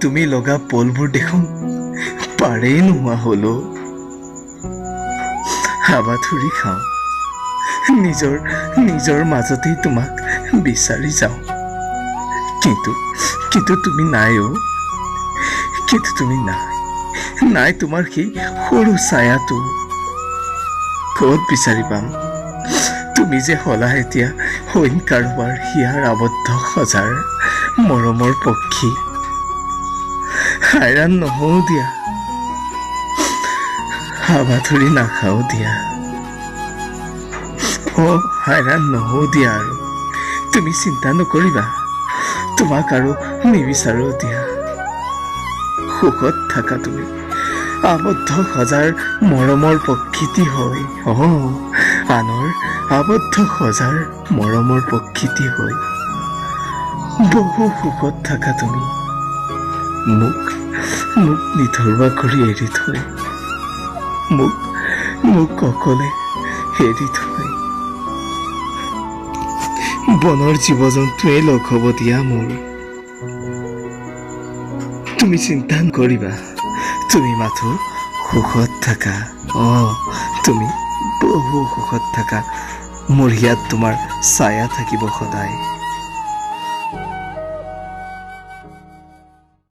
তুমি লগা পলবোৰ দেখোন পাৰেই নোহোৱা হলো। হাবাথুৰি খাওঁ, নিজৰ মাজতেই তোমাক বিচাৰি যাওঁ। কিন্তু তুমি নাই অ', কিন্তু তুমি নাই তোমাৰ সেই সৰু ছায়াটো। ক'ত বিচাৰি পাম? তুমি যে হলা এতিয়া অইন কাৰোবাৰ হিয়াৰ আবদ্ধ সজাৰ মৰমৰ পক্ষী। হাইৰাণ নহওঁ দিয়া, হাবাথুৰি নাখাওঁ দিয়া। হাইৰাণ নহওঁ দিয়া আৰু তুমি চিন্তা নকৰিবা, তোমাক আৰু নিবিচাৰো দিয়া। সুখত থাকা তুমি আবদ্ধ সজাৰ মৰমৰ প্ৰকৃতি হয়। আনৰ আবদ্ধ সজাৰ মৰমৰ প্ৰকৃতি হয়। বহু সুখত থাকা তুমি মোক নিথৰুৱা কৰি এৰি থৈ, মোক অকলে এৰি থৈ। বনৰ জীৱ জন্তুৱে লগ হ'ব দিয়া মোৰ। তুমি চিন্তা নকৰিবা, তুমি মাথো সুখত থাকা। তুমি বহু সুখত থাকা, মোৰ ইয়াত তোমাৰ ছায়া থাকিব সদায়।